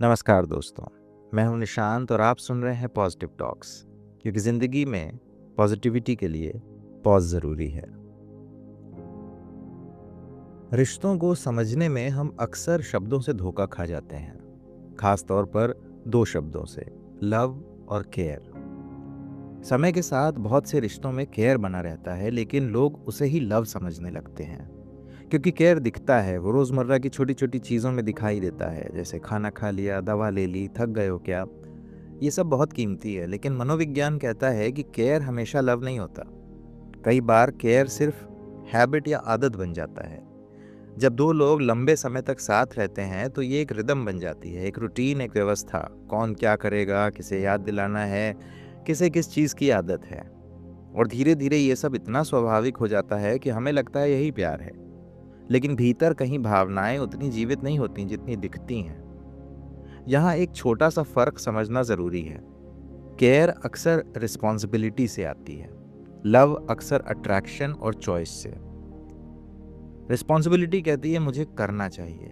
नमस्कार दोस्तों, मैं हूं निशांत और आप सुन रहे हैं पॉजिटिव टॉक्स, क्योंकि ज़िंदगी में पॉजिटिविटी के लिए पॉज ज़रूरी है। रिश्तों को समझने में हम अक्सर शब्दों से धोखा खा जाते हैं, खास तौर पर दो शब्दों से, लव और केयर। समय के साथ बहुत से रिश्तों में केयर बना रहता है, लेकिन लोग उसे ही लव समझने लगते हैं। क्योंकि केयर दिखता है, वो रोज़मर्रा की छोटी छोटी चीज़ों में दिखाई देता है, जैसे खाना खा लिया, दवा ले ली, थक गए हो क्या। ये सब बहुत कीमती है, लेकिन मनोविज्ञान कहता है कि केयर हमेशा लव नहीं होता। कई बार केयर सिर्फ हैबिट या आदत बन जाता है। जब दो लोग लंबे समय तक साथ रहते हैं तो ये एक रिदम बन जाती है, एक रूटीन, एक व्यवस्था। कौन क्या करेगा, किसे याद दिलाना है, किसे किस चीज़ की आदत है। और धीरे धीरे ये सब इतना स्वाभाविक हो जाता है कि हमें लगता है यही प्यार है। लेकिन भीतर कहीं भावनाएं उतनी जीवित नहीं होती जितनी दिखती हैं। यहाँ एक छोटा सा फर्क समझना ज़रूरी है। केयर अक्सर रिस्पॉन्सिबिलिटी से आती है, लव अक्सर अट्रैक्शन और चॉइस से। रिस्पॉन्सिबिलिटी कहती है मुझे करना चाहिए,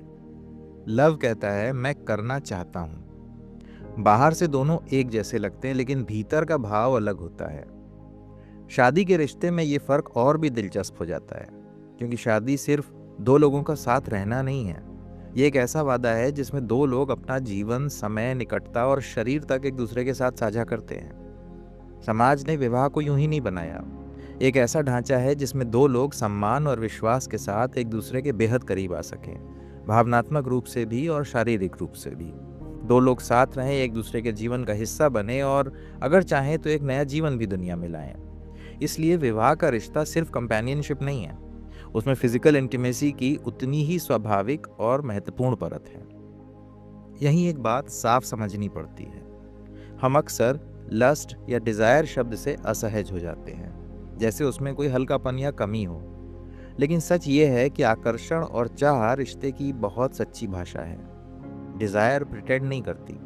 लव कहता है मैं करना चाहता हूँ। बाहर से दोनों एक जैसे लगते हैं, लेकिन भीतर का भाव अलग होता है। शादी के रिश्ते में ये फ़र्क और भी दिलचस्प हो जाता है, क्योंकि शादी सिर्फ दो लोगों का साथ रहना नहीं है। ये एक ऐसा वादा है जिसमें दो लोग अपना जीवन, समय, निकटता और शरीर तक एक दूसरे के साथ साझा करते हैं। समाज ने विवाह को यूं ही नहीं बनाया। एक ऐसा ढांचा है जिसमें दो लोग सम्मान और विश्वास के साथ एक दूसरे के बेहद करीब आ सकें, भावनात्मक रूप से भी और शारीरिक रूप से भी। दो लोग साथ रहें, एक दूसरे के जीवन का हिस्सा बने और अगर चाहें तो एक नया जीवन भी दुनिया में लाएं। इसलिए विवाह का रिश्ता सिर्फ कंपेनियनशिप नहीं है, उसमें फिजिकल इंटीमेसी की उतनी ही स्वाभाविक और महत्वपूर्ण परत है। यहीं एक बात साफ समझनी पड़ती है। हम अक्सर लस्ट या डिजायर शब्द से असहज हो जाते हैं, जैसे उसमें कोई हल्कापन या कमी हो। लेकिन सच ये है कि आकर्षण और चाह रिश्ते की बहुत सच्ची भाषा है। डिजायर प्रिटेंड नहीं करती,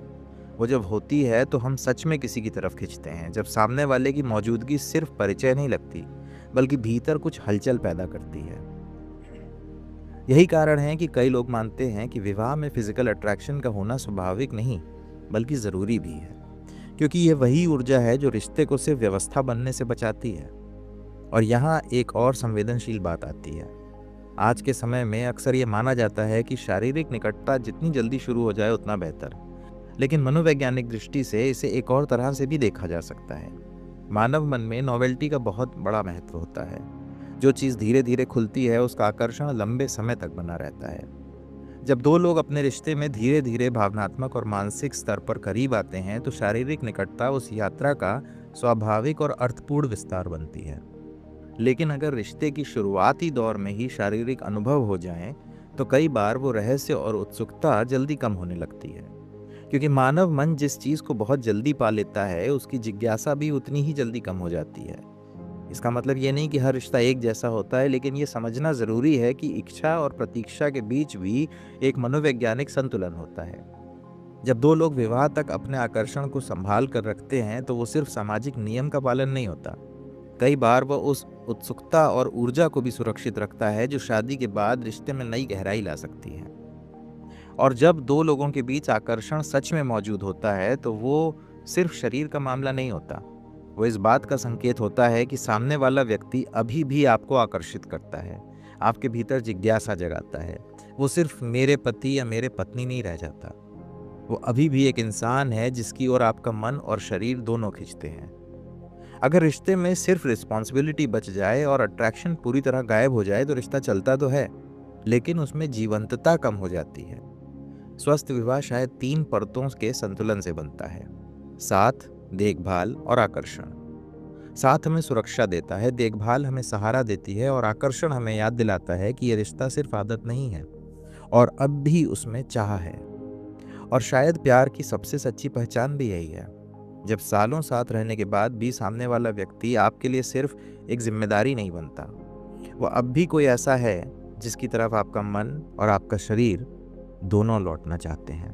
वो जब होती है तो हम सच में किसी की तरफ खिंचते हैं। जब सामने वाले की मौजूदगी सिर्फ परिचय नहीं लगती, बल्कि भीतर कुछ हलचल पैदा करती है। यही कारण है कि कई लोग मानते हैं कि विवाह में फिजिकल अट्रैक्शन का होना स्वाभाविक नहीं, बल्कि ज़रूरी भी है, क्योंकि ये वही ऊर्जा है जो रिश्ते को सिर्फ व्यवस्था बनने से बचाती है। और यहाँ एक और संवेदनशील बात आती है। आज के समय में अक्सर ये माना जाता है कि शारीरिक निकटता जितनी जल्दी शुरू हो जाए उतना बेहतर। लेकिन मनोवैज्ञानिक दृष्टि से इसे एक और तरह से भी देखा जा सकता है। मानव मन में नॉवेल्टी का बहुत बड़ा महत्व होता है। जो चीज़ धीरे धीरे खुलती है उसका आकर्षण लंबे समय तक बना रहता है। जब दो लोग अपने रिश्ते में धीरे धीरे भावनात्मक और मानसिक स्तर पर करीब आते हैं तो शारीरिक निकटता उस यात्रा का स्वाभाविक और अर्थपूर्ण विस्तार बनती है। लेकिन अगर रिश्ते की शुरुआती दौर में ही शारीरिक अनुभव हो जाएं, तो कई बार वो रहस्य और उत्सुकता जल्दी कम होने लगती है। क्योंकि मानव मन जिस चीज़ को बहुत जल्दी पा लेता है, उसकी जिज्ञासा भी उतनी ही जल्दी कम हो जाती है। इसका मतलब ये नहीं कि हर रिश्ता एक जैसा होता है, लेकिन ये समझना ज़रूरी है कि इच्छा और प्रतीक्षा के बीच भी एक मनोवैज्ञानिक संतुलन होता है। जब दो लोग विवाह तक अपने आकर्षण को संभाल कर रखते हैं तो वो सिर्फ सामाजिक नियम का पालन नहीं होता। कई बार वो उस उत्सुकता और ऊर्जा को भी सुरक्षित रखता है जो शादी के बाद रिश्ते में नई गहराई ला सकती है। और जब दो लोगों के बीच आकर्षण सच में मौजूद होता है तो वो सिर्फ शरीर का मामला नहीं होता, वो इस बात का संकेत होता है कि सामने वाला व्यक्ति अभी भी आपको आकर्षित करता है, आपके भीतर जिज्ञासा जगाता है। वो सिर्फ मेरे पति या मेरे पत्नी नहीं रह जाता, वो अभी भी एक इंसान है जिसकी ओर आपका मन और शरीर दोनों खींचते हैं। अगर रिश्ते में सिर्फ रिस्पॉन्सिबिलिटी बच जाए और अट्रैक्शन पूरी तरह गायब हो जाए तो रिश्ता चलता तो है, लेकिन उसमें जीवंतता कम हो जाती है। स्वस्थ विवाह शायद 3 परतों के संतुलन से बनता है: साथ, देखभाल और आकर्षण। साथ हमें सुरक्षा देता है, देखभाल हमें सहारा देती है और आकर्षण हमें याद दिलाता है कि यह रिश्ता सिर्फ आदत नहीं है और अब भी उसमें चाह है। और शायद प्यार की सबसे सच्ची पहचान भी यही है, जब सालों साथ रहने के बाद भी सामने वाला व्यक्ति आपके लिए सिर्फ एक जिम्मेदारी नहीं बनता, वो अब भी कोई ऐसा है जिसकी तरफ आपका मन और आपका शरीर दोनों लौटना चाहते हैं।